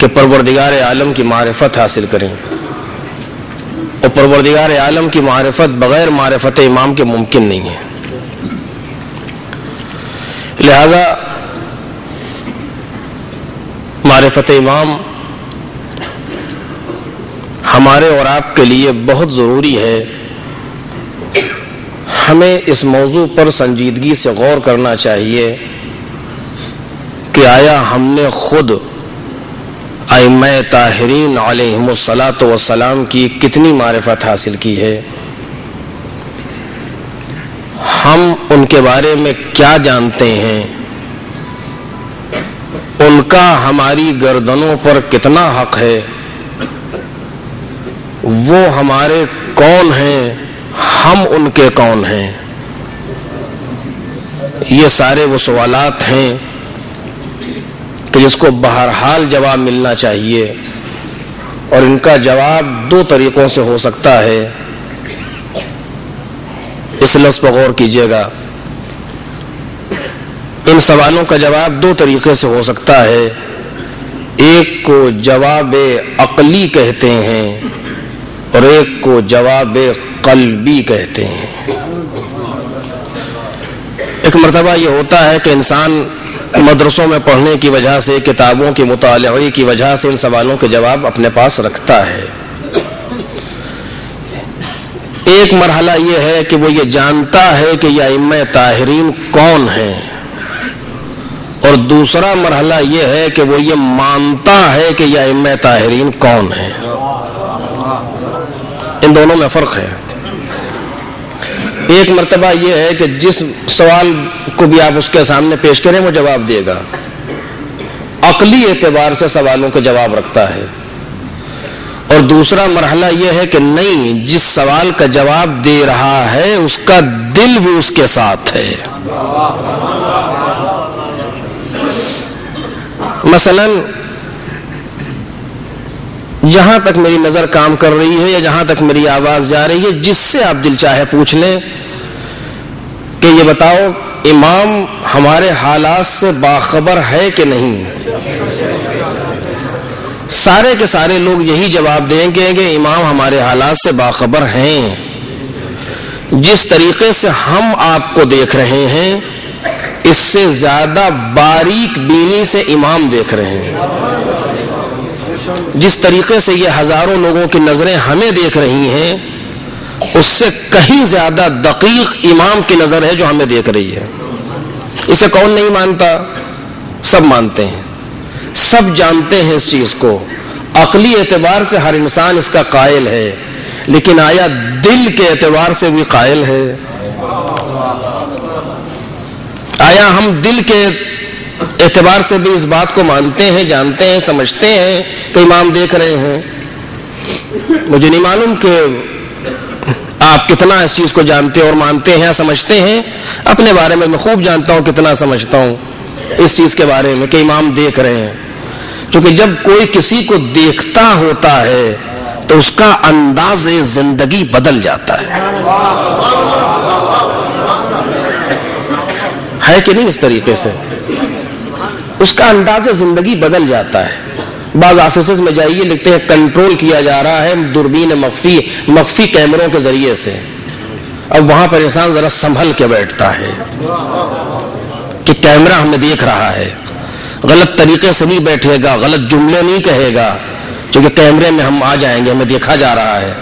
کہ پروردگار عالم کی معرفت حاصل کریں، اور پروردگار عالم کی معرفت بغیر معرفت امام کے ممکن نہیں ہے۔ لہذا معرفت امام ہمارے اور آپ کے لیے بہت ضروری ہے۔ ہمیں اس موضوع پر سنجیدگی سے غور کرنا چاہیے کہ آیا ہم نے خود ائمہ طاہرین علیہم الصلاۃ والسلام کی کتنی معرفت حاصل کی ہے، ہم ان کے بارے میں کیا جانتے ہیں، ان کا ہماری گردنوں پر کتنا حق ہے، وہ ہمارے کون ہیں، ہم ان کے کون ہیں۔ یہ سارے وہ سوالات ہیں کہ جس کو بہرحال جواب ملنا چاہیے، اور ان کا جواب دو طریقوں سے ہو سکتا ہے۔ اس لفظ پر غور کیجیے گا، ان سوالوں کا جواب دو طریقے سے ہو سکتا ہے۔ ایک کو جواب عقلی کہتے ہیں اور ایک کو جواب قلبی کہتے ہیں۔ ایک مرتبہ یہ ہوتا ہے کہ انسان مدرسوں میں پڑھنے کی وجہ سے، کتابوں کے مطالعے کی وجہ سے ان سوالوں کے جواب اپنے پاس رکھتا ہے۔ ایک مرحلہ یہ ہے کہ وہ یہ جانتا ہے کہ یہ ائمہ طاہرین کون ہیں، اور دوسرا مرحلہ یہ ہے کہ وہ یہ مانتا ہے کہ یہ ائمہ طاہرین کون ہیں۔ ان دونوں میں فرق ہے۔ ایک مرتبہ یہ ہے کہ جس سوال کو بھی آپ اس کے سامنے پیش کریں وہ جواب دے گا، عقلی اعتبار سے سوالوں کا جواب رکھتا ہے، اور دوسرا مرحلہ یہ ہے کہ نہیں، جس سوال کا جواب دے رہا ہے اس کا دل بھی اس کے ساتھ ہے۔ مثلا جہاں تک میری نظر کام کر رہی ہے یا جہاں تک میری آواز جا رہی ہے، جس سے آپ دل چاہے پوچھ لیں کہ یہ بتاؤ امام ہمارے حالات سے باخبر ہے کہ نہیں، سارے کے سارے لوگ یہی جواب دیں گے کہ امام ہمارے حالات سے باخبر ہیں۔ جس طریقے سے ہم آپ کو دیکھ رہے ہیں اس سے زیادہ باریک بینی سے امام دیکھ رہے ہیں۔ جس طریقے سے یہ ہزاروں لوگوں کی نظریں ہمیں دیکھ رہی ہیں اس سے کہیں زیادہ دقیق امام کی نظر ہے جو ہمیں دیکھ رہی ہے۔ اسے کون نہیں مانتا؟ سب مانتے ہیں، سب جانتے ہیں اس چیز کو، عقلی اعتبار سے ہر انسان اس کا قائل ہے، لیکن آیا دل کے اعتبار سے بھی قائل ہے؟ آیا ہم دل کے اعتبار سے بھی اس بات کو مانتے ہیں، جانتے ہیں، سمجھتے ہیں کہ امام دیکھ رہے ہیں؟ مجھے نہیں معلوم کہ آپ کتنا اس چیز کو جانتے اور مانتے ہیں، سمجھتے ہیں۔ اپنے بارے میں خوب جانتا ہوں، کتنا سمجھتا ہوں اس چیز کے بارے میں کہ امام دیکھ رہے ہیں، کیونکہ جب کوئی کسی کو دیکھتا ہوتا ہے تو اس کا انداز زندگی بدل جاتا ہے کہ نہیں؟ اس طریقے سے اس کا انداز زندگی بدل جاتا ہے۔ بعض آفیسز میں جائیے، لکھتے ہیں کنٹرول کیا جا رہا ہے دوربین مخفی کیمروں کے ذریعے سے۔ اب وہاں پر انسان ذرا سنبھل کے بیٹھتا ہے کہ کیمرہ ہمیں دیکھ رہا ہے، غلط طریقے سے نہیں بیٹھے گا، غلط جملے نہیں کہے گا، کیونکہ کیمرے میں ہم آ جائیں گے، ہمیں دیکھا جا رہا ہے۔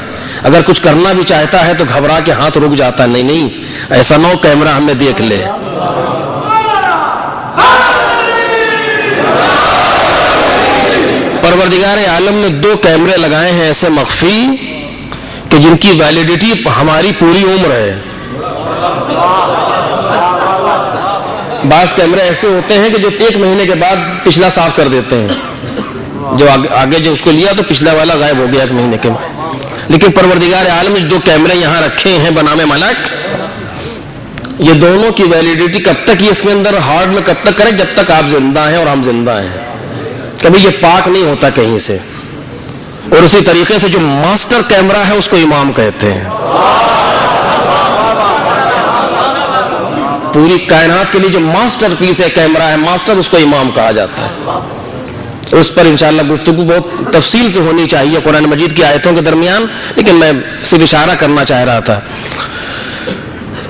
اگر کچھ کرنا بھی چاہتا ہے تو گھبرا کے ہاتھ رک جاتا ہے، نہیں ایسا نہ ہو کیمرہ ہمیں دیکھ لے۔ پروردگار عالم نے 2 کیمرے لگائے ہیں ایسے مخفی کہ جن کی ویلیڈیٹی ہماری پوری عمر ہے۔ بعض کیمرے ایسے ہوتے ہیں کہ جو 1 مہینے کے بعد پچھلا صاف کر دیتے ہیں، جو آگے جو اس کو لیا تو پچھلا والا غائب ہو گیا 1 مہینے کے بعد۔ لیکن پروردگار عالم نے 2 کیمرے یہاں رکھے ہیں بنام ملک، یہ دونوں کی ویلیڈیٹی کب تک یہ اس کے اندر ہارڈ میں کب تک کرے؟ جب تک آپ زندہ ہیں اور ہم زندہ ہیں، کبھی یہ پاک نہیں ہوتا کہیں سے۔ اور اسی طریقے سے جو ماسٹر کیمرہ ہے اس کو امام کہتے ہیں۔ پوری کائنات کے لیے جو ماسٹر پیس ہے کیمرہ ہے، ماسٹر، اس کو امام کہا جاتا ہے۔ اس پر انشاءاللہ گفتگو بہت تفصیل سے ہونی چاہیے قرآن مجید کی آیتوں کے درمیان، لیکن میں صرف اشارہ کرنا چاہ رہا تھا۔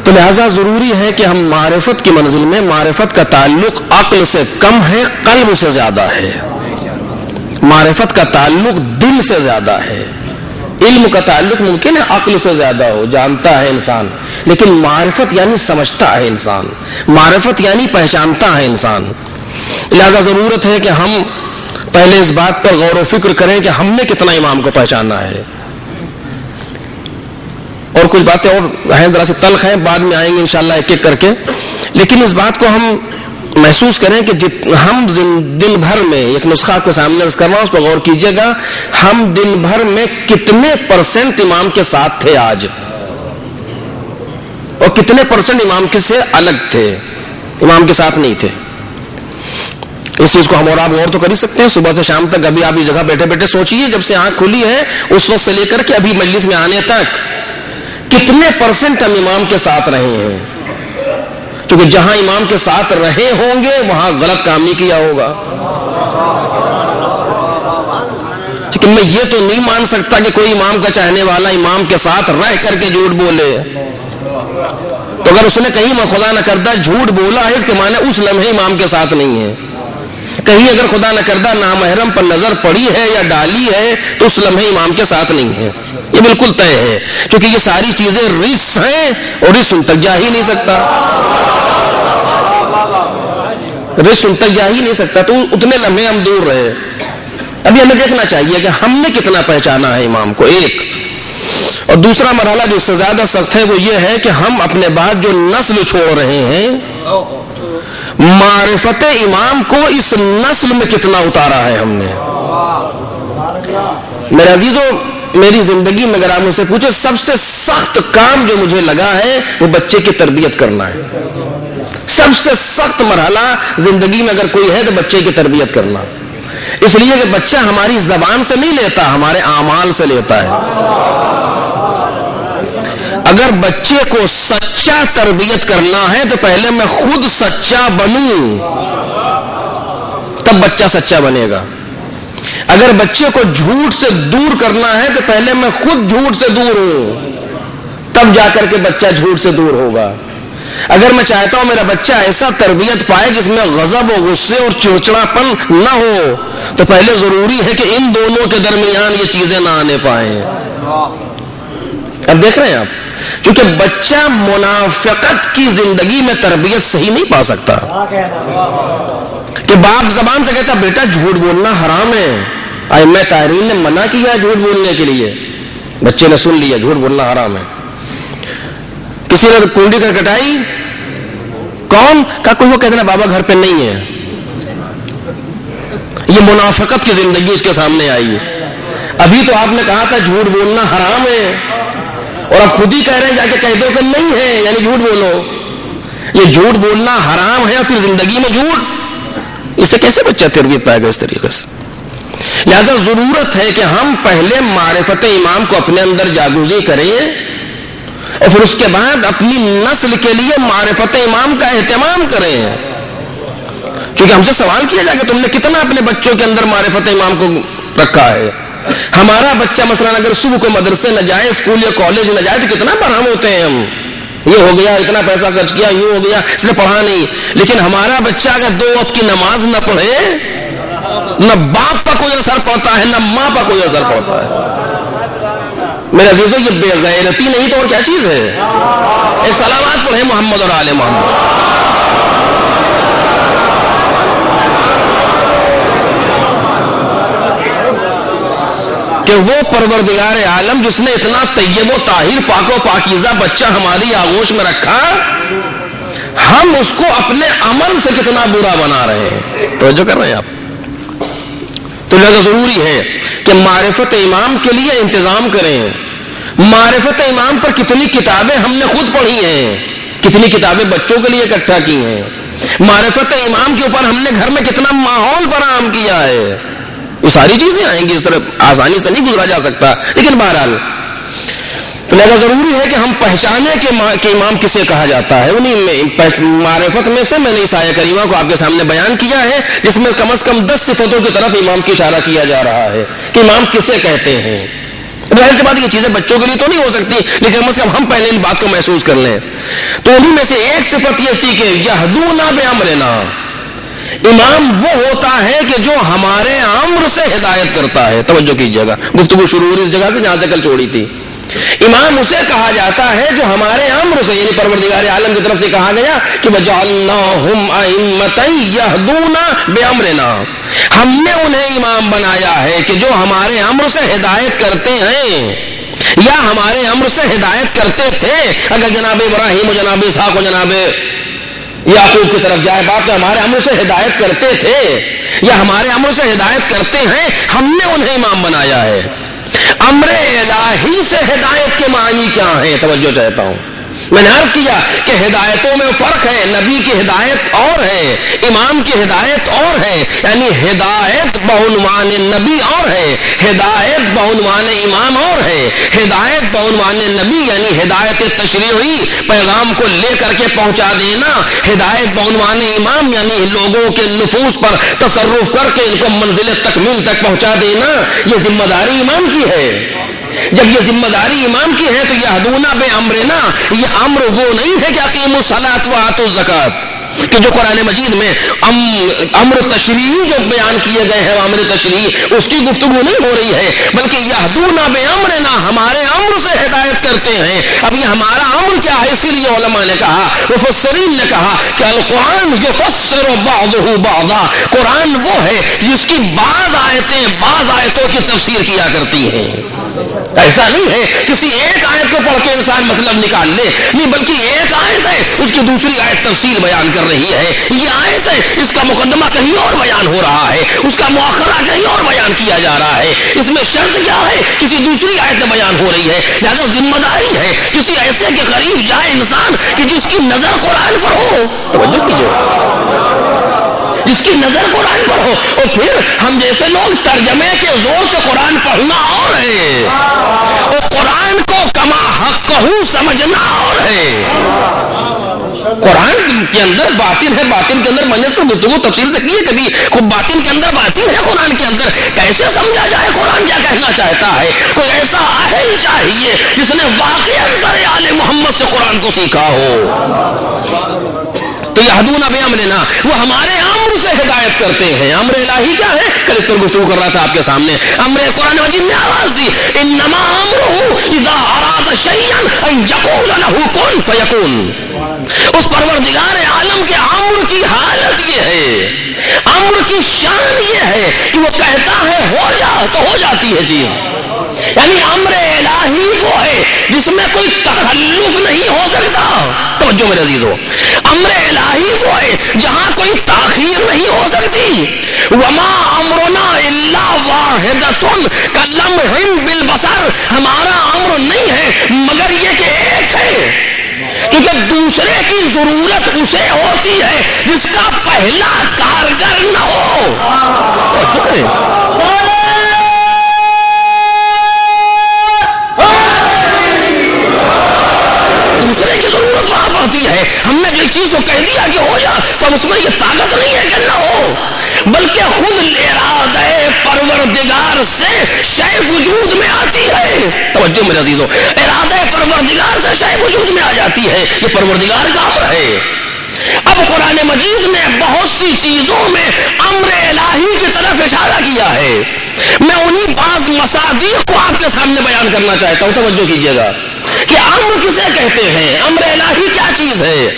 تو لہذا ضروری ہے کہ ہم معرفت کی منزل میں، معرفت کا تعلق عقل سے کم ہے، قلب سے زیادہ ہے، معرفت کا تعلق دل سے زیادہ ہے۔ علم کا تعلق ممکن ہے عقل سے زیادہ ہو، جانتا ہے انسان، لیکن معرفت یعنی سمجھتا ہے انسان، معرفت یعنی پہچانتا ہے انسان۔ لہذا ضرورت ہے کہ ہم پہلے اس بات پر غور و فکر کریں کہ ہم نے کتنا امام کو پہچانا ہے۔ اور کچھ باتیں اور ہیں ذرا سی تلخ ہیں، بعد میں آئیں گے انشاءاللہ ایک ایک کر کے، لیکن اس بات کو ہم محسوس کریں کہ ہم دن بھر میں، ایک نسخہ کو سامنے رکھ کر رہا ہوں، اس پر غور کیجئے گا، ہم دن بھر میں کتنے پرسنٹ امام کے ساتھ تھے آج، اور کتنے پرسنٹ امام کے سے الگ تھے، امام کے ساتھ نہیں تھے۔ اس چیز کو ہم اور آپ غور تو کر ہی سکتے ہیں۔ صبح سے شام تک ابھی آپ اس جگہ بیٹھے بیٹھے سوچیے، جب سے آنکھ کھلی ہے اس وقت سے لے کر کے ابھی مجلس میں آنے تک کتنے پرسنٹ ہم امام کے ساتھ رہے ہیں، کیونکہ جہاں امام کے ساتھ رہے ہوں گے وہاں غلط کام نہیں کیا ہوگا۔ لیکن میں یہ تو نہیں مان سکتا کہ کوئی امام کا چاہنے والا امام کے ساتھ رہ کر کے جھوٹ بولے، تو اگر اس نے کہیں خدا نہ کردہ جھوٹ بولا ہے، اس کے معنی اس لمحے امام کے ساتھ نہیں ہے۔ کہیں اگر خدا نہ کردہ نامحرم پر نظر پڑی ہے یا ڈالی ہے تو اس لمحے امام کے ساتھ نہیں ہے، یہ بالکل طے ہے، کیونکہ یہ ساری چیزیں رس ہیں اور رس ان تک جا ہی نہیں سکتا، رس ان تک جا ہی نہیں سکتا، تو اتنے لمحے ہم دور رہے۔ ابھی ہمیں دیکھنا چاہیے کہ ہم نے کتنا پہچانا ہے امام کو، ایک۔ اور دوسرا مرحلہ جو اس سے زیادہ سخت ہے وہ یہ ہے کہ ہم اپنے بعد جو نسل چھوڑ رہے ہیں، معرفت امام کو اس نسل میں کتنا اتارا ہے ہم نے۔ میرے عزیزوں، میری زندگی میں اگر آپ مجھ سے پوچھے سب سے سخت کام جو مجھے لگا ہے وہ بچے کی تربیت کرنا ہے۔ سب سے سخت مرحلہ زندگی میں اگر کوئی ہے تو بچے کی تربیت کرنا، اس لیے کہ بچہ ہماری زبان سے نہیں لیتا، ہمارے اعمال سے لیتا ہے۔ اگر بچے کو سچا تربیت کرنا ہے تو پہلے میں خود سچا بنوں، تب بچہ سچا بنے گا۔ اگر بچے کو جھوٹ سے دور کرنا ہے تو پہلے میں خود جھوٹ سے دور ہوں، تب جا کر کے بچہ جھوٹ سے دور ہوگا۔ اگر میں چاہتا ہوں میرا بچہ ایسا تربیت پائے جس میں غضب و غصے اور چڑچڑاپن نہ ہو، تو پہلے ضروری ہے کہ ان دونوں کے درمیان یہ چیزیں نہ آنے پائیں۔ اب دیکھ رہے ہیں آپ، کیونکہ بچہ منافقت کی زندگی میں تربیت صحیح نہیں پا سکتا، کہ باپ زبان سے کہتا بیٹا جھوٹ بولنا حرام ہے، ائمہ طاہرین نے منع کیا جھوٹ بولنے کے لیے، بچے نے سن لیا جھوٹ بولنا حرام ہے۔ کسی نے کنڈی کر کٹائی، کون کہا کوئی، وہ کہتے ہیں بابا گھر پہ نہیں ہے۔ یہ منافقت کی زندگی اس کے سامنے آئی۔ ابھی تو آپ نے کہا تھا جھوٹ بولنا حرام ہے، اور اب خود ہی کہہ رہے ہیں جا کے کہہ دو کہ نہیں ہے، یعنی جھوٹ بولو۔ یہ جھوٹ بولنا حرام ہے اور پھر زندگی میں جھوٹ، اسے کیسے بچہ تربیت پائے گا اس طریقے سے؟ لہذا ضرورت ہے کہ ہم پہلے معرفت امام کو اپنے اندر جاگوزی کریں، اور پھر اس کے بعد اپنی نسل کے لیے معرفت امام کا اہتمام کریں۔ کیونکہ ہم سے سوال کیا جائے کہ تم نے کتنا اپنے بچوں کے اندر معرفت امام کو رکھا ہے۔ ہمارا بچہ مثلا اگر صبح کو مدرسے نہ جائے، اسکول یا کالج نہ جائے تو کتنا برہم ہوتے ہیں ہم، یہ ہو گیا اتنا پیسہ خرچ کیا، یہ ہو گیا اس نے پڑھا نہیں۔ لیکن ہمارا بچہ اگر 2 وقت کی نماز نہ پڑھے، نہ باپ پر کوئی اثر پڑتا ہے نہ ماں پر کوئی اثر پڑتا ہے۔ میرے عزیزوں، یہ بے غیرتی نہیں تو اور کیا چیز ہے؟ ایک صلوات پڑھیں محمد اور آل محمد۔ کہ وہ پروردگار عالم جس نے اتنا طیب و طاہر پاک و پاکیزہ بچہ ہماری آغوش میں رکھا، ہم اس کو اپنے عمل سے کتنا برا بنا رہے ہیں۔ توجہ کر رہے ہیں آپ؟ تو لہذا ضروری ہے کہ معرفت امام کے لیے انتظام کریں۔ معرفت امام پر کتنی کتابیں ہم نے خود پڑھی ہیں، کتنی کتابیں بچوں کے لیے اکٹھا کی ہیں۔ معرفت امام کے اوپر ہم نے گھر میں کتنا ماحول فراہم کیا ہے۔ یہ ساری چیزیں آئیں گی، اس طرح آسانی سے نہیں گزرا جا سکتا، لیکن بہرحال تو لہذا ضروری ہے کہ ہم پہچانے کہ امام کسے کہا جاتا ہے. انہیں معرفت میں سے میں نے اس آیہ کریمہ کو آپ کے سامنے بیان کیا ہے جس میں کم از کم 10 صفتوں کی طرف امام کی اشارہ کیا جا رہا ہے کہ امام کسے کہتے ہیں. ظاہر سی بات یہ چیزیں بچوں کے لیے تو نہیں ہو سکتی لیکن کم از کم ہم پہلے ان بات کو محسوس کر لیں. تو انہیں میں سے ایک صفت یہ تھی کہ یہدونا بامرنا، امام وہ ہوتا ہے کہ جو ہمارے امر سے ہدایت کرتا ہے. توجہ کیجیے گا، گفتگو شروع ہو رہی اس جگہ سے جہاں سے کل چھوڑی تھی. امام اسے کہا جاتا ہے جو ہمارے امر سے، یعنی پروردگار عالم کی طرف سے کہا گیا کہ وَجَعَلْنَاهُمْ أَئِمَّةً يَهْدُونَ بِأَمْرِنَا، ہم نے انہیں امام بنایا ہے کہ جو ہمارے امر سے ہدایت کرتے ہیں یا ہمارے امر سے ہدایت کرتے تھے. اگر جناب ابراہیم و جناب اسحاق و جناب یعقوب کی طرف جائے بات تو ہمارے امر سے ہدایت کرتے تھے یا ہمارے امر سے ہدایت کرتے ہیں، ہم نے انہیں امام بنایا ہے. امر الہی سے ہدایت کے معنی کیا ہیں؟ توجہ چاہتا ہوں. میں نے عرض کیا کہ ہدایتوں میں فرق ہے. نبی کی ہدایت اور ہے، امام کی ہدایت اور ہے. یعنی ہدایت بعنوان نبی اور ہے، ہدایت بعنوان امام اور ہے. ہدایت بعنوان نبی یعنی ہدایت تشریعی، پیغام کو لے کر کے پہنچا دینا. ہدایت بعنوان امام یعنی لوگوں کے نفوس پر تصرف کر کے ان کو منزل تکمیل تک پہنچا دینا. یہ ذمہ داری امام کی ہے. جب یہ ذمہ داری امام کی ہے تو یہدونا بامرنا، یہ امر وہ نہیں ہے کہ اقیموا الصلاۃ وآتوا الزکاۃ، کہ جو قرآن مجید میں امر تشریعی جو بیان کیے گئے ہیں، امر تشریعی اس کی گفتگو نہیں ہو رہی ہے، بلکہ یہدونا بامرنا، ہمارے امر سے ہدایت کرتے ہیں. اب یہ ہمارا امر کیا ہے؟ اسی لیے علماء نے کہا، مفسرین نے کہا کہ القرآن یفسر بعضہ بعضا، قرآن وہ ہے جس کی بعض آیتیں بعض آیتوں کی تفسیر کیا کرتی ہیں. ایسا نہیں ہے کسی ایک آیت کو پڑھ کے انسان مطلب نکال لے، نہیں، بلکہ ایک آیت ہے اس کی دوسری آیت تفصیل بیان کر رہی ہے. یہ آیت ہے اس کا مقدمہ کہیں اور بیان ہو رہا ہے، اس کا مؤخرہ کہیں اور بیان کیا جا رہا ہے. اس میں شرط کیا ہے؟ کسی دوسری آیت بیان ہو رہی ہے. لہذا ذمہ داری ہے کسی ایسے کے قریب جائے انسان کہ جس کی نظر قرآن پر ہو. توجہ کیجیے، جس کی نظر قرآن پر ہو. اور پھر ہم جیسے لوگ ترجمے کے زور سے قرآن پڑھنا اور ہے، اور قرآن کو کما حقہ سمجھنا اور ہے. قرآن کے اندر باطن ہے، باطن کے اندر میں نے اس پر گفتگو تفصیل سے کی ہے کبھی. خود باطن کے اندر باطن ہے، قرآن کے اندر کیسے سمجھا جائے قرآن کیا کہنا چاہتا ہے. کوئی ایسا اہل چاہیے جس نے واقعی اندر آل محمد سے قرآن کو سیکھا ہو. تو یہدونا بامرنا، وہ ہمارے امر سے ہدایت کرتے ہیں. امر الہی کیا ہے؟ کل اس پر گفتگو کر رہا تھا آپ کے سامنے. امر قرآن مجید نے آواز دی، انما امرہ اذا اراد شیئا ان یقول له کن فیکون. اس پروردگار عالم کے امر کی حالت یہ ہے، امر کی شان یہ ہے کہ وہ کہتا ہے ہو جا تو ہو جاتی ہے چیز. یعنی امر الہی وہ ہے جس میں کوئی تخلف نہیں ہو سکتا. توجہ میرے عزیزو، امر الہی وہ ہے جہاں کوئی تاخیر نہیں ہو سکتی. وما امرنا الا واحدۃ کلمح بالبصر، ہمارا امر نہیں ہے مگر یہ کہ ایک ہے، کیونکہ دوسرے کی ضرورت اسے ہوتی ہے جس کا پہلا کارگر نہ ہو. توجہ کریں، دوسرے کی ضرورت وہاں پڑتی ہے. ہم نے جس چیز کو کہہ دیا کہ ہو جا تو اس میں یہ طاقت نہیں ہے کہ نہ ہو، بلکہ خود ارادہ پروردگار سے شے وجود میں آتی ہے. توجہ میرے عزیزو، ارادہ پروردگار سے شے وجود میں آ جاتی ہے. یہ پروردگار کا امر ہے. اب قرآن مجید نے بہت سی چیزوں میں امر الہی کی طرف اشارہ کیا ہے. میں انہی بعض مصادیق کو آپ کے سامنے بیان کرنا چاہتا ہوں. توجہ کیجیے گا کہ امر کسے کہتے ہیں، امر الہی کیا چیز ہے.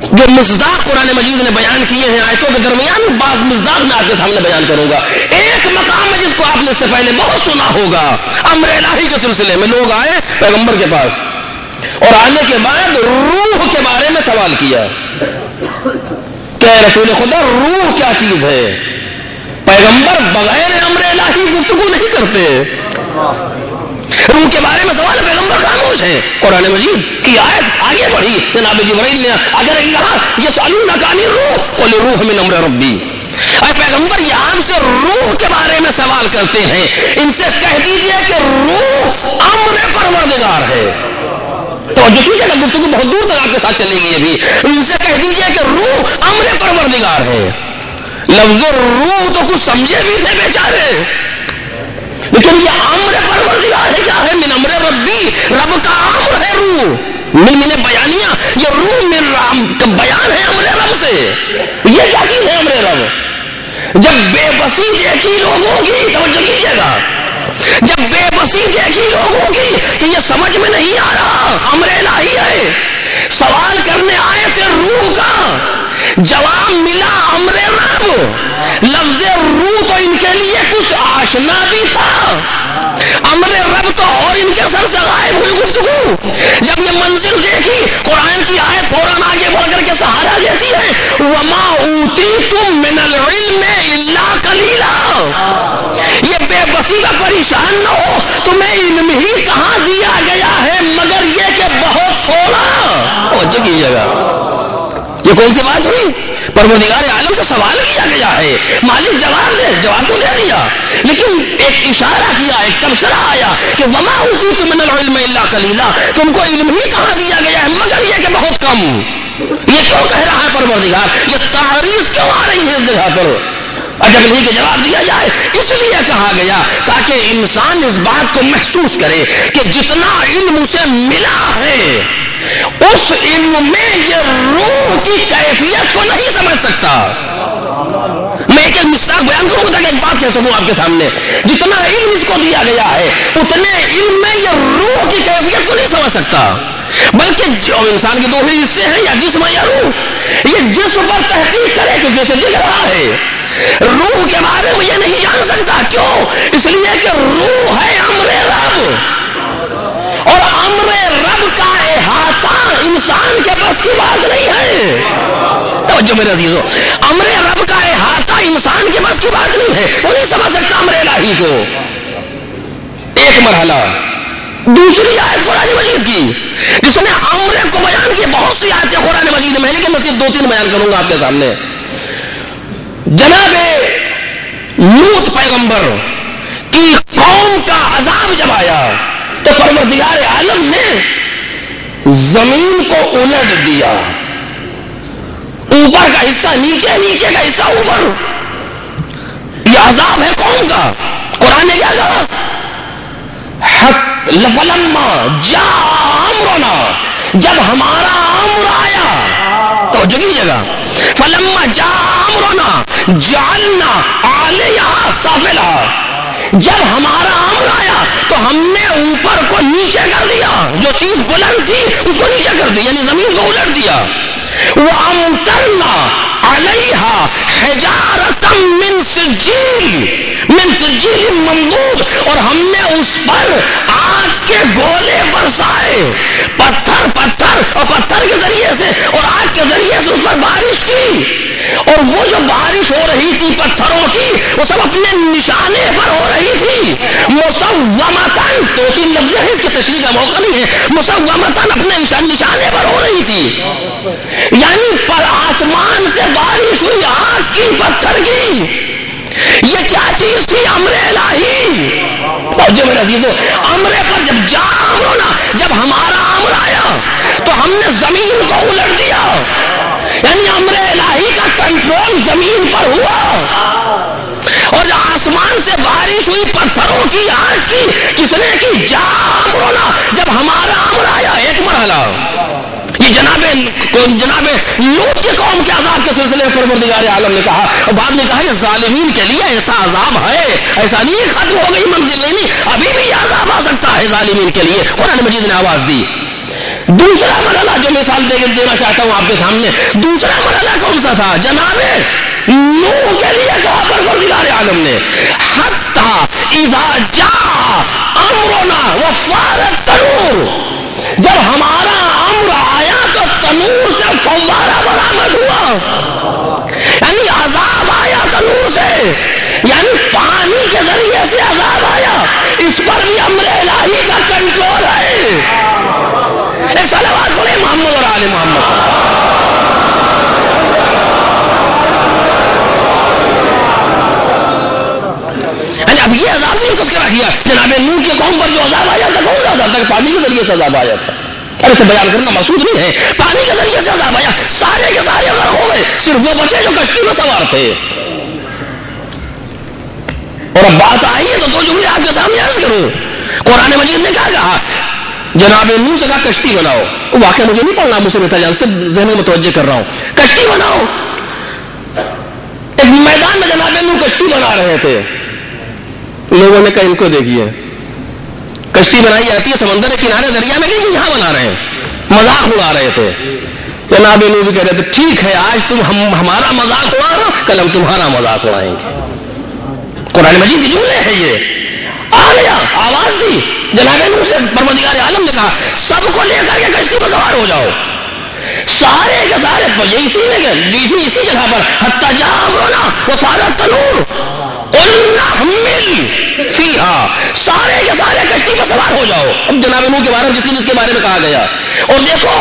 جو مصداق قرآن مجید نے بیان کیے ہیں آیتوں کے درمیان، بعض مصداق میں آپ کے سامنے بیان کروں گا. ایک مقام ہے جس کو آپ نے اس سے پہلے بہت سنا ہوگا. امر الہی کے سلسلے میں لوگ آئے پیغمبر کے پاس اور آنے کے بعد روح کے بارے میں سوال کیا کہ رسول خدا روح کیا چیز ہے. پیغمبر بغیر امر الہی گفتگو نہیں کرتے. روح کے بارے میں سوال، پیغمبر خاموش ہے. قرآن مجید کی آیت آگے بڑھی، جناب جبرائیل نے اگر کہا یسألونک عن الروح قل الروح من امر ربی. اے پیغمبر یہ آپ سے روح کے بارے میں میں سوال کرتے ہیں ان سے کہہ دیجئے کہ روح امر پروردگار ہے. توجہ کیجیے گا, گفتگو بہت دور تک آپ کے ساتھ چلے گی. ابھی ان سے کہہ دیجئے کہ روح امر پروردگار ہے. لفظ روح تو کچھ سمجھے بھی تھے بیچارے, لیکن یہ امر پروردگار ہے. کیا ہے؟ من امر ربی, رب کا امر ہے روح. من بیانیہ, یہ روح من کا بیان ہے امر رب سے. یہ کیا چیز ہے امر رب؟ جب بے بسی دیکھی لوگوں کی, توجہ کیجیے گا, جب بے بسی دیکھی لوگوں کی کہ یہ سمجھ میں نہیں آ رہا, امر الہی ہے, سوال کرنے آئے تھے روح کا, جواب ملا امر رب. لفظ روح تو ان کے لیے کچھ آشنا بھی تھا, امر رب تو اور ان کے سر سے غائب ہوئی گفتگو. جب یہ منزل دیکھی, قرآن کی آیت فوراً آگے بڑھ کر کے سہارا دیتی ہے, وما اوتیتم من العلم الا قلیلا. یہ بے بسی کا پریشان نہ ہو, تمہیں علم ہی کہاں دیا گیا ہے مگر یہ کہ بہت تھوڑا. توجہ کیجیے گا, یہ کون سی بات ہوئی؟ پروردگار عالم سے سوال کیا گیا ہے, مالک جواب دے, جواب تو دے دیا, لیکن ایک اشارہ کیا, ایک تبصرہ آیا کہ وما اوتیتم من العلم الا قلیلا, تم کو علم ہی کہاں دیا گیا ہے مگر یہ کہ بہت کم. یہ کیوں کہہ رہا ہے پروردگار؟ یہ تعریض کیوں آ رہی ہے اس جگہ پر؟ جب انہیں کے جواب دیا جائے اس لیے کہا گیا تاکہ انسان اس بات کو محسوس کرے کہ جتنا علم اسے ملا ہے اس علم میں یہ روح کی کیفیت کو نہیں سمجھ سکتا. میں ایک مصداق بیان کروں تاکہ ایک بات کہہ سکوں آپ کے سامنے. جتنا علم اس کو دیا گیا ہے اتنے علم میں یہ روح کی کیفیت کو نہیں سمجھ سکتا, بلکہ جو انسان کے دو ہی حصے ہیں, یا جسم یا روح. یہ جسم پر تحقیق کرے کیونکہ اسے دکھ رہا ہے, روح کے بارے میں یہ نہیں جان سکتا. کیوں؟ اس لیے کہ روح ہے امر رب, اور امر رب کا احاطہ انسان کے بس کی بات نہیں ہے. توجہ میرے عزیزو, امر رب کا احاطہ انسان کے بس کی بات نہیں ہے, وہ نہیں سمجھ سکتا امر الہی کو. ایک مرحلہ. دوسری آیت قرآن مجید کی جس نے امر کو بیان کی, بہت سی آیتیں قرآن مجید میں, لیکن میں صرف 2-3 بیان کروں گا آپ کے سامنے. جناب لوط پیغمبر کی قوم کا عذاب جب آیا تو پروردگار عالم نے زمین کو الٹ دیا, اوپر کا حصہ نیچے, نیچے کا حصہ اوپر. یہ عذاب ہے قوم کا. قرآن نے کیا کہا؟ فلما جاء امرنا, جب ہمارا امر آیا, توجہ کیجیے گا, فلما جاء امرنا جعلنا عالیہا سافلہا, جب ہمارا امر آیا تو ہم نے اوپر کو نیچے کر دیا, جو چیز بلند تھی اس کو نیچے کر دی, یعنی زمین کو الٹ دیا. وَأَمْطَرْنَا عَلَيْهَا حِجَارَةً مِّن سِجِّيلٍ مَّنضُودٍ, اور ہم نے اس پر آگ کے گولے برسائے, پتھر اور پتھر کے ذریعے سے اور آگ کے ذریعے سے اس پر بارش کی. اور وہ جو بارش ہو رہی تھی پتھروں کی وہ سب اپنے نشانے پر ہو رہی تھی. مسومتاً, 2-3 لفظ ہیں, اس کی تشریح کا موقع نہیں ہے. مسومتاً, اپنے نشانے پر ہو رہی تھی, یعنی پر آسمان سے بارش ہوئی آگ کی, پتھر کی. یہ کیا چیز تھی؟ امر الہی. توجہ میرے عزیزو, امر پر جب جا امرنا, جب ہمارا امر آیا تو ہم نے زمین کو الٹ دیا, یعنی امر الہی کا کنٹرول زمین پر ہوا. اور جب آسمان سے بارش ہوئی پتھروں کی, آگ کی, کس نے کی؟ جا امرنا, جب ہمارا امر آیا. ایک مرحلہ یہ جناب لوط کی قوم کے عذاب کے سلسلے میں پروردگار عالم نے کہا, اور بعد میں کہا کہ ظالمین کے لیے ایسا عذاب ہے, ایسا نہیں ختم ہو گئی منزل, نہیں, ابھی بھی یہ عذاب آ سکتا ہے ظالمین کے لیے. قرآن مجید نے آواز دی. دوسرا مرحلہ جو مثال دینا چاہتا ہوں آپ کے سامنے, دوسرا مرحلہ کون سا تھا؟ جناب نوح کے لیے کہا پروردگار عالم نے, حتی اذا جاء امرنا وفارت تنور, جب ہمارا امر آیا تو تنور سے فوارہ برآمد ہوا, یعنی عذاب آیا تنور سے, یعنی پانی کے ذریعے سے عذاب آیا. اس پر بھی امر الہی کا کنٹرول ہے. ایک صلوات پڑھیں محمد اور آل محمد. اب یہ عذاب نہیں تذکرہ کیا جناب نوح کی قوم پر جو عذاب آیا تھا، کون سا عذاب تھا؟ پانی کے ذریعے سے عذاب آیا تھا. ارے اسے بیان کرنا مقصود نہیں ہے. پانی کے ذریعے سے عذاب آیا، سارے کے سارے غرق ہو گئے، صرف وہ بچے جو کشتی میں سوار تھے. اور اب بات آئی ہے تو دو جملے آپ کے سامنے عرض کروں. قرآن مجید نے کیا کہا؟ جناب نوح سے کہا کشتی بناؤ. واقعہ مجھے نہیں پڑھنا، مجھ سے بتا جان سے ذہن میں متوجہ کر رہا ہوں. کشتی بناؤ. ایک میدان میں جناب نوح کشتی بنا رہے تھے. لوگوں نے کہا ان کو دیکھیے، کشتی بنائی جاتی ہے سمندر کے کنارے دریا میں، کہ یہاں بنا رہے ہیں. مذاق اڑا رہے تھے. جناب نوح بھی کہہ رہے تھے ٹھیک ہے، آج تم ہمارا مذاق اڑا رہا، کل ہم تمہارا مذاق اڑائیں گے. قرآن مجید کی جملے ہیں یہ. آ گیا، آواز دی جناب نوح سے. پروردگار عالم نے کہا سب کو لے کر کے کشتی پر سوار ہو جاؤ. سارے کے سارے یہ اسی جگہ پر حتی جاء امرنا وفارت التنور قل نحمل فیہا، سارے کے سارے کشتی پر سوار ہو جاؤ. اب جناب نوح کے بارے میں جس کے بارے میں کہا گیا، اور دیکھو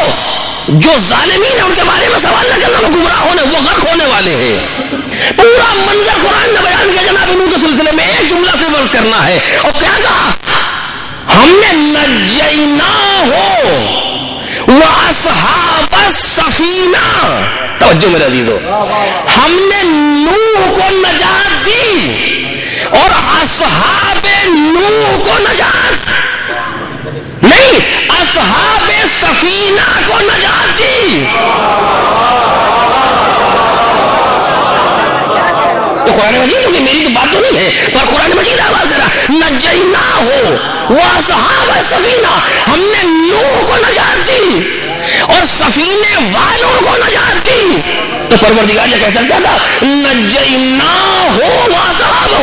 جو ظالمین ہیں ان کے بارے میں سوال نہ کرنا، وہ گمراہ ہونے، وہ غرق ہونے والے ہیں. پورا منظر قرآن نے بیان کیا جناب نوح کے سلسلے میں. ایک جملہ سے برس کرنا ہے، اور کیا کہا؟ ہم نے نجیناہ واصحاب السفینہ. توجہ میرے عزیزو، ہم نے نوح کو نجات دی اور اصحاب نوح کو نجات نہیں، اصحاب سفینہ کو نجات دی. تو قرآن مجید تو کہ میری تو بات تو نہیں ہے، پر قرآن مجید آواز دے رہا نجیناہ واصحاب السفینہ، ہم نے نوح کو نجات دی اور سفینے والوں کو نجات دی. تو پروردگار یہ کہہ سکتا تھا نجیناہ واصحابہ،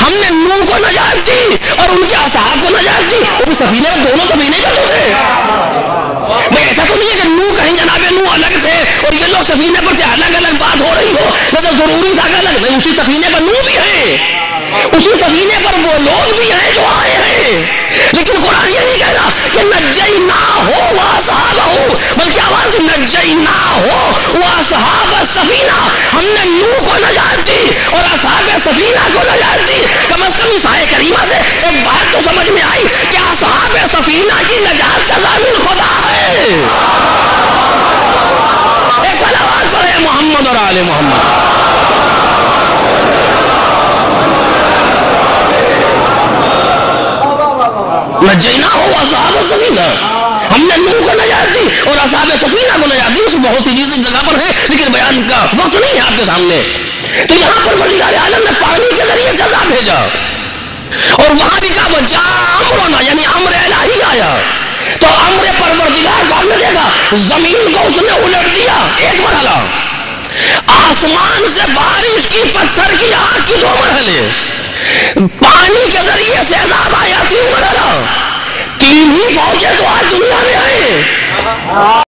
ہم نے نوح کو نجات دی اور ان کے اصحاب کو نجات دی. وہ بھی سفینے میں، دونوں سفینے کا تو تھے. بھائی ایسا تو نہیں ہے کہ نوح کہیں جناب نوح الگ تھے اور یہ لوگ سفینے پر تھے، الگ الگ بات ہو رہی ہو. تو ضروری تھا کہ الگ، اسی سفینے پر نوح بھی ہے، اسی سفینے پر وہ لوگ بھی ہیں جو آئے ہیں. لیکن قرآن یہ نہیں کہہ رہا کہ نجیناہ واصحابہ، بلکہ آواز نجیناہ واصحاب السفینہ، ہم نے نوح کو نجات دی اور اصحاب سفینہ کو نجات دی. کم از کم اس آیت کریمہ سے ایک بات تو سمجھ میں آئی کہ اصحاب سفینہ کی نجات کا ضامن خدا ہے. ایک صلوات پڑھے محمد اور آل محمد. نجیناہ واصحاب السفینہ، ہم نے نوح کو نجات دی اور اصحاب سفینہ کو نجات دی. اس میں بہت سی چیزیں جگہ پر ہیں لیکن بیان کا وقت نہیں ہے آپ کے سامنے. تو یہاں پر پروردگار عالم نے پانی کے ذریعے سے عذاب بھیجا اور وہاں بھی کہا وجاء امرنا، یعنی امر الہی آیا. تو امر پروردگار کو ہم نے دیکھا، زمین کو اس نے الٹ دیا ایک مرحلہ، آسمان سے بارش کی، پتھر کی، آگ کی 2 مرحلے، پانی کے ذریعے سے عذاب آیا 3 مرحلہ. 3 ہی فوجیں تو آج دنیا میں آئے.